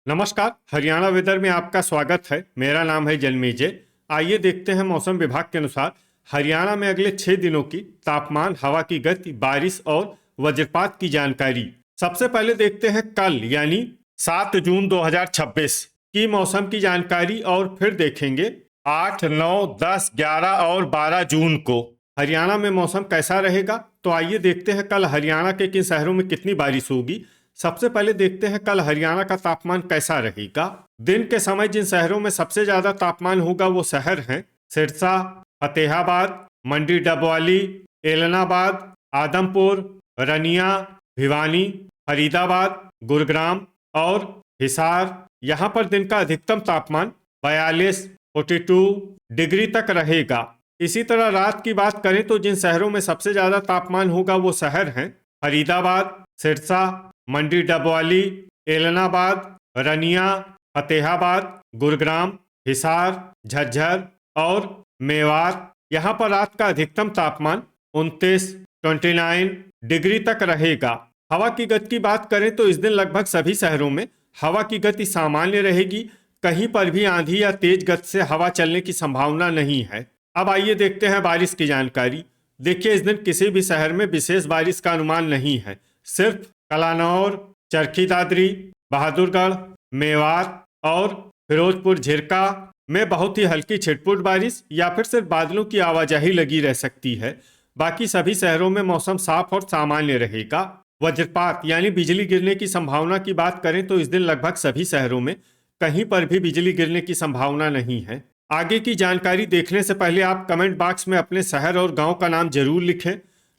नमस्कार। हरियाणा वेदर में आपका स्वागत है। मेरा नाम है जन्मेजय। आइए देखते हैं मौसम विभाग के अनुसार हरियाणा में अगले 6 दिनों की तापमान, हवा की गति, बारिश और वज्रपात की जानकारी। सबसे पहले देखते हैं कल यानी 7 जून 2026 की मौसम की जानकारी और फिर देखेंगे 8, 9, 10, 11 और 12 जून को हरियाणा में मौसम कैसा रहेगा। तो आइए देखते हैं कल हरियाणा के किन शहरों में कितनी बारिश होगी। सबसे पहले देखते हैं कल हरियाणा का तापमान कैसा रहेगा। दिन के समय जिन शहरों में सबसे ज्यादा तापमान होगा वो शहर हैं सिरसा, फतेहाबाद, मंडी डबवाली, एलनाबाद, आदमपुर, रनिया, भिवानी, फरीदाबाद, गुरुग्राम और हिसार। यहाँ पर दिन का अधिकतम तापमान 42 डिग्री तक रहेगा। इसी तरह रात की बात करें तो जिन शहरों में सबसे ज्यादा तापमान होगा वो शहर हैं फरीदाबाद, सिरसा, मंडी डबवाली, एलनाबाद, रनिया, फतेहाबाद, गुरुग्राम, हिसार, झज्जर और मेवात। यहाँ पर रात का अधिकतम तापमान 29 डिग्री तक रहेगा। हवा की गति की बात करें तो इस दिन लगभग सभी शहरों में हवा की गति सामान्य रहेगी। कहीं पर भी आंधी या तेज गति से हवा चलने की संभावना नहीं है। अब आइए देखते हैं बारिश की जानकारी। देखिए, इस दिन किसी भी शहर में विशेष बारिश का अनुमान नहीं है। सिर्फ कलानौर, चरखी दादरी, बहादुरगढ़, मेवात और फिरोजपुर झिरका में बहुत ही हल्की छिटपुट बारिश या फिर सिर्फ बादलों की आवाजाही लगी रह सकती है। बाकी सभी शहरों में मौसम साफ और सामान्य रहेगा। वज्रपात यानी बिजली गिरने की संभावना की बात करें तो इस दिन लगभग सभी शहरों में कहीं पर भी बिजली गिरने की संभावना नहीं है। आगे की जानकारी देखने से पहले आप कमेंट बॉक्स में अपने शहर और गांव का नाम जरूर लिखें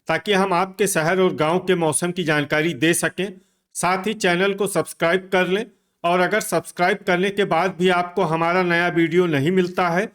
ताकि हम आपके शहर और गांव के मौसम की जानकारी दे सकें। साथ ही चैनल को सब्सक्राइब कर लें और अगर सब्सक्राइब करने के बाद भी आपको हमारा नया वीडियो नहीं मिलता है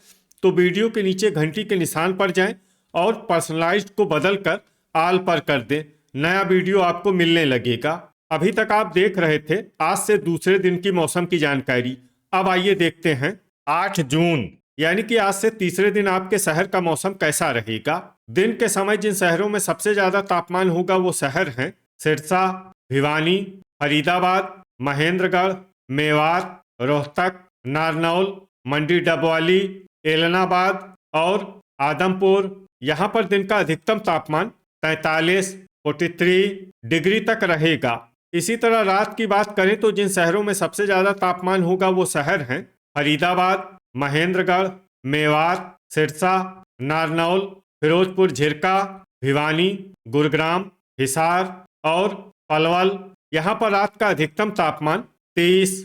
तो वीडियो के नीचे घंटी के निशान पर जाएं और पर्सनलाइज्ड को बदल कर आल पर कर दें। नया वीडियो आपको मिलने लगेगा। अभी तक आप देख रहे थे आज से दूसरे दिन की मौसम की जानकारी। अब आइए देखते हैं 8 जून यानी कि आज से तीसरे दिन आपके शहर का मौसम कैसा रहेगा। दिन के समय जिन शहरों में सबसे ज्यादा तापमान होगा वो शहर हैं सिरसा, भिवानी, फरीदाबाद, महेंद्रगढ़, मेवात, रोहतक, नारनौल, मंडी डबवाली, एलनाबाद और आदमपुर। यहाँ पर दिन का अधिकतम तापमान 43 डिग्री तक रहेगा। इसी तरह रात की बात करें तो जिन शहरों में सबसे ज्यादा तापमान होगा वो शहर हैं फरीदाबाद, महेंद्रगढ़, मेवात, सिरसा, नारनौल, फिरोजपुर झिरका, भिवानी, गुरुग्राम, हिसार और पलवल। यहाँ पर रात का अधिकतम तापमान 30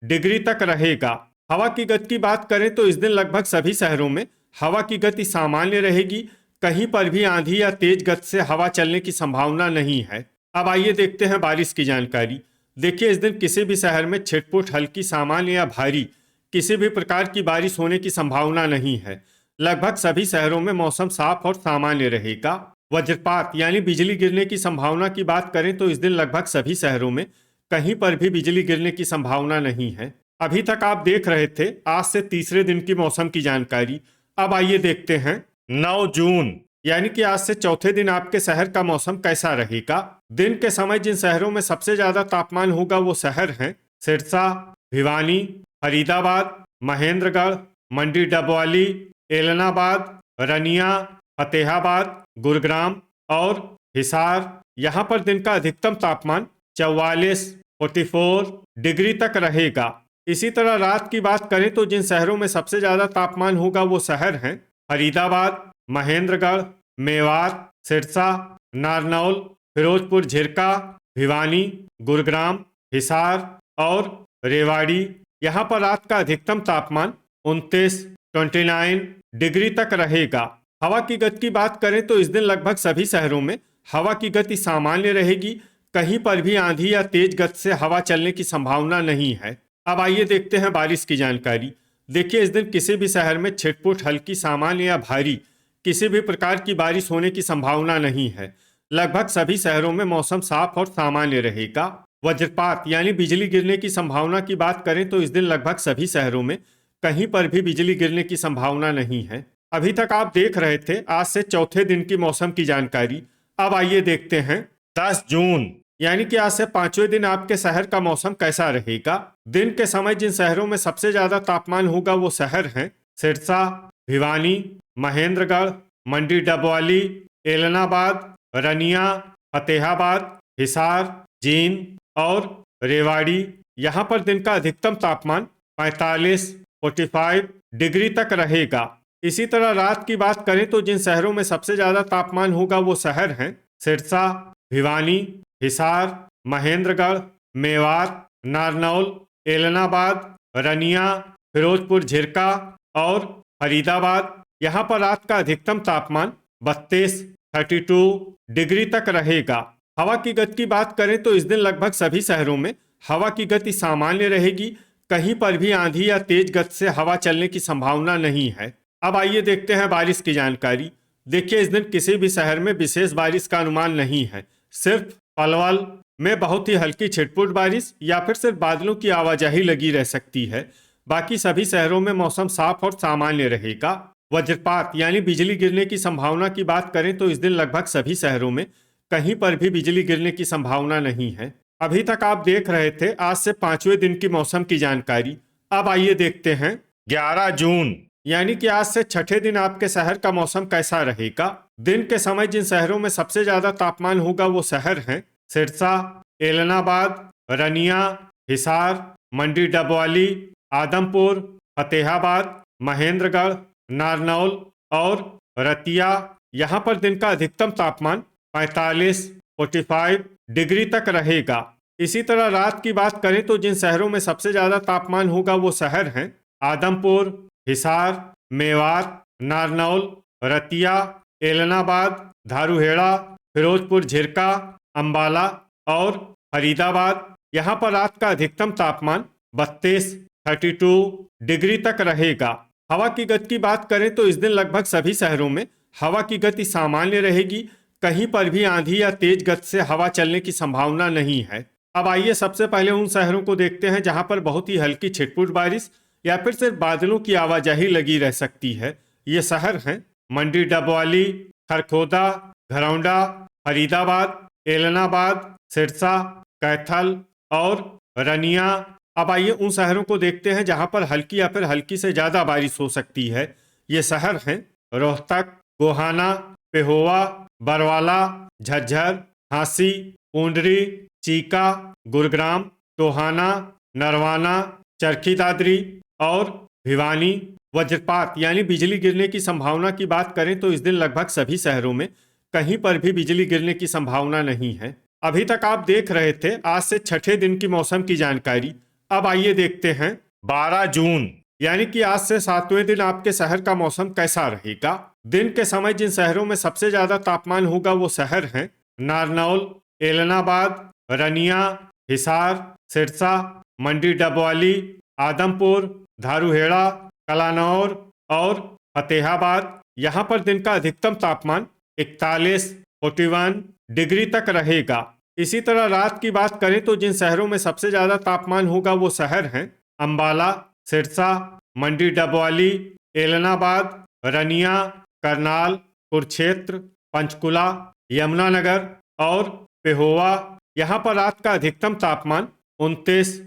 डिग्री तक रहेगा। हवा की गति की बात करें तो इस दिन लगभग सभी शहरों में हवा की गति सामान्य रहेगी। कहीं पर भी आंधी या तेज गति से हवा चलने की संभावना नहीं है। अब आइए देखते हैं बारिश की जानकारी। देखिए, इस दिन किसी भी शहर में छिटपुट, हल्की, सामान्य या भारी किसी भी प्रकार की बारिश होने की संभावना नहीं है। लगभग सभी शहरों में मौसम साफ और सामान्य रहेगा। वज्रपात यानी बिजली गिरने की संभावना की बात करें तो इस दिन लगभग सभी शहरों में कहीं पर भी बिजली गिरने की संभावना नहीं है। अभी तक आप देख रहे थे आज से तीसरे दिन की मौसम की जानकारी। अब आइए देखते हैं 9 जून यानी कि आज से चौथे दिन आपके शहर का मौसम कैसा रहेगा। दिन के समय जिन शहरों में सबसे ज्यादा तापमान होगा वो शहर हैं सिरसा, भिवानी, फरीदाबाद, महेंद्रगढ़, मंडी डबवाली, एलनाबाद, रनिया, फतेहाबाद, गुरुग्राम और हिसार। यहाँ पर दिन का अधिकतम तापमान 44 डिग्री तक रहेगा। इसी तरह रात की बात करें तो जिन शहरों में सबसे ज्यादा तापमान होगा वो शहर हैं फरीदाबाद, महेंद्रगढ़, मेवात, सिरसा, नारनौल, फिरोजपुर झिरका, भिवानी, गुरुग्राम, हिसार और रेवाड़ी। यहाँ पर रात का अधिकतम तापमान 29 डिग्री तक रहेगा। हवा की गति की बात करें तो इस दिन लगभग सभी शहरों में हवा की गति सामान्य रहेगी। कहीं पर भी आंधी या तेज गति से हवा चलने की संभावना नहीं है। अब आइए देखते हैं बारिश की जानकारी। देखिए, इस दिन किसी भी शहर में छिटपुट, हल्की, सामान्य या भारी किसी भी प्रकार की बारिश होने की संभावना नहीं है। लगभग सभी शहरों में मौसम साफ और सामान्य रहेगा। वज्रपात यानी बिजली गिरने की संभावना की बात करें तो इस दिन लगभग सभी शहरों में कहीं पर भी बिजली गिरने की संभावना नहीं है। अभी तक आप देख रहे थे आज से चौथे दिन की मौसम की जानकारी। अब आइए देखते हैं 10 जून यानी कि आज से पांचवें दिन आपके शहर का मौसम कैसा रहेगा। दिन के समय जिन शहरों में सबसे ज्यादा तापमान होगा वो शहर हैं सिरसा, भिवानी, महेंद्रगढ़, मंडी डबवाली, एलनाबाद, रनिया, फतेहाबाद, हिसार, जींद और रेवाड़ी। यहाँ पर दिन का अधिकतम तापमान 45 डिग्री तक रहेगा। इसी तरह रात की बात करें तो जिन शहरों में सबसे ज्यादा तापमान होगा वो शहर हैं सिरसा, भिवानी, हिसार, महेंद्रगढ़, मेवात, नारनौल, एलनाबाद, रनिया, फिरोजपुर झिरका और फरीदाबाद। यहाँ पर रात का अधिकतम तापमान 32 डिग्री तक रहेगा। हवा की गति की बात करें तो इस दिन लगभग सभी शहरों में हवा की गति सामान्य रहेगी। कहीं पर भी आंधी या तेज गति से हवा चलने की संभावना नहीं है। अब आइए देखते हैं बारिश की जानकारी। देखिए, इस दिन किसी भी शहर में विशेष बारिश का अनुमान नहीं है। सिर्फ पलवल में बहुत ही हल्की छिटपुट बारिश या फिर सिर्फ बादलों की आवाजाही लगी रह सकती है। बाकी सभी शहरों में मौसम साफ और सामान्य रहेगा। वज्रपात यानी बिजली गिरने की संभावना की बात करें तो इस दिन लगभग सभी शहरों में कहीं पर भी बिजली गिरने की संभावना नहीं है। अभी तक आप देख रहे थे आज से पांचवें दिन की मौसम की जानकारी। अब आइए देखते हैं 11 जून यानी कि आज से छठे दिन आपके शहर का मौसम कैसा रहेगा। दिन के समय जिन शहरों में सबसे ज्यादा तापमान होगा वो शहर हैं सिरसा, एलनाबाद, रनिया, हिसार, मंडी डबवाली, आदमपुर, फतेहाबाद, महेंद्रगढ़, नारनौल और रतिया। यहाँ पर दिन का अधिकतम तापमान 45 डिग्री तक रहेगा। इसी तरह रात की बात करें तो जिन शहरों में सबसे ज्यादा तापमान होगा वो शहर हैं आदमपुर, हिसार, मेवात, नारनौल, रतिया, एलनाबाद, धारूहेड़ा, फिरोजपुर झिरका, अंबाला और फरीदाबाद। यहाँ पर रात का अधिकतम तापमान 32 डिग्री तक रहेगा। हवा की गति की बात करें तो इस दिन लगभग सभी शहरों में हवा की गति सामान्य रहेगी। कहीं पर भी आंधी या तेज गति से हवा चलने की संभावना नहीं है। अब आइए सबसे पहले उन शहरों को देखते हैं जहां पर बहुत ही हल्की छिटपुट बारिश या फिर सिर्फ बादलों की आवाजाही लगी रह सकती है। ये शहर हैं मंडी डबवाली, खरखोदा, घरौंडा, फरीदाबाद, एलनाबाद, सिरसा, कैथल और रनिया। अब आइए उन शहरों को देखते हैं जहां पर हल्की या फिर हल्की से ज्यादा बारिश हो सकती है। ये शहर हैं रोहतक, गोहाना, पेहोवा, बरवाला, झज्जर, झांसी, पूंडरी, चीका, गुरुग्राम, टोहाना, नरवाना, चरखी दादरी और भिवानी। वज्रपात यानी बिजली गिरने की संभावना की बात करें तो इस दिन लगभग सभी शहरों में कहीं पर भी बिजली गिरने की संभावना नहीं है। अभी तक आप देख रहे थे आज से छठे दिन की मौसम की जानकारी। अब आइए देखते हैं 12 जून यानी कि आज से सातवें दिन आपके शहर का मौसम कैसा रहेगा। दिन के समय जिन शहरों में सबसे ज्यादा तापमान होगा वो शहर हैं नारनौल, एलनाबाद, रनिया, हिसार, सिरसा, मंडी डबवाली, आदमपुर, धारूहेड़ा, कलानौर और फतेहाबाद। यहाँ पर दिन का अधिकतम तापमान 41 डिग्री तक रहेगा। इसी तरह रात की बात करें तो जिन शहरों में सबसे ज्यादा तापमान होगा वो शहर हैं अंबाला, सिरसा, मंडी डबवाली, एलनाबाद, रनिया, करनाल, कुरुक्षेत्र, पंचकुला, यमुनानगर और पेहोवा। यहाँ पर रात का अधिकतम तापमान 29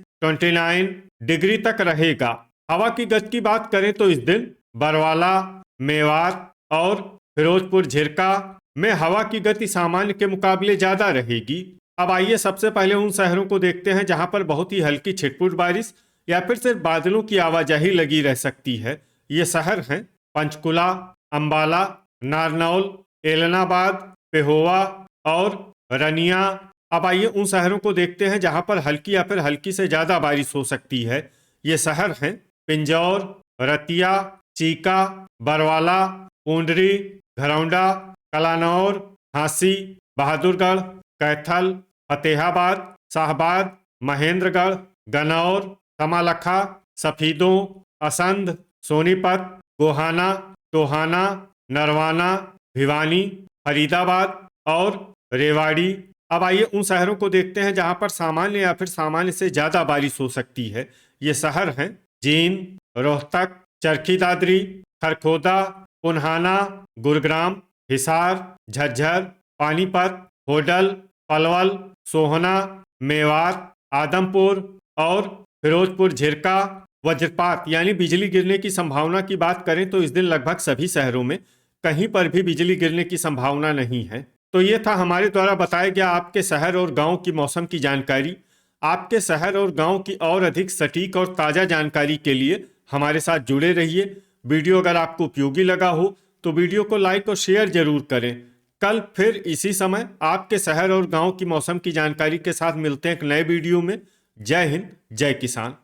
डिग्री तक रहेगा। हवा की गति की बात करें तो इस दिन बरवाला, मेवात और फिरोजपुर झिरका में हवा की गति सामान्य के मुकाबले ज्यादा रहेगी। अब आइए सबसे पहले उन शहरों को देखते हैं जहां पर बहुत ही हल्की छिटपुट बारिश या फिर सिर्फ बादलों की आवाजाही लगी रह सकती है। ये शहर हैं पंचकुला, अंबाला, नारनौल, एलनाबाद, पेहोवा और रनिया। अब आइए उन शहरों को देखते हैं जहां पर हल्की या फिर हल्की से ज्यादा बारिश हो सकती है। ये शहर हैं पिंजौर, रतिया, चीका, बरवाला, पूंडरी, घरौंडा, कलानौर, झांसी, बहादुरगढ़, कैथल, फतेहाबाद, शाहबाद, महेंद्रगढ़, गनौर, कमालखा, सफीदों, असंध, सोनीपत, गोहाना, टोहाना, नरवाना, भिवानी, फरीदाबाद और रेवाड़ी। अब आइए उन शहरों को देखते हैं जहां पर सामान्य या फिर सामान्य से ज्यादा बारिश हो सकती है। ये शहर हैं जींद, रोहतक, चरखी दादरी, खरखोदा, पुन्हाना, गुरुग्राम, हिसार, झज्जर, पानीपत, होडल, पलवल, सोहना, मेवात, आदमपुर और फिरोजपुर झिरका। वज्रपात यानी बिजली गिरने की संभावना की बात करें तो इस दिन लगभग सभी शहरों में कहीं पर भी बिजली गिरने की संभावना नहीं है। तो ये था हमारे द्वारा बताया गया आपके शहर और गांव की मौसम की जानकारी। आपके शहर और गांव की और अधिक सटीक और ताज़ा जानकारी के लिए हमारे साथ जुड़े रहिए। वीडियो अगर आपको उपयोगी लगा हो तो वीडियो को लाइक और शेयर जरूर करें। कल फिर इसी समय आपके शहर और गांव की मौसम की जानकारी के साथ मिलते हैं एक नए वीडियो में। जय हिंद, जय किसान।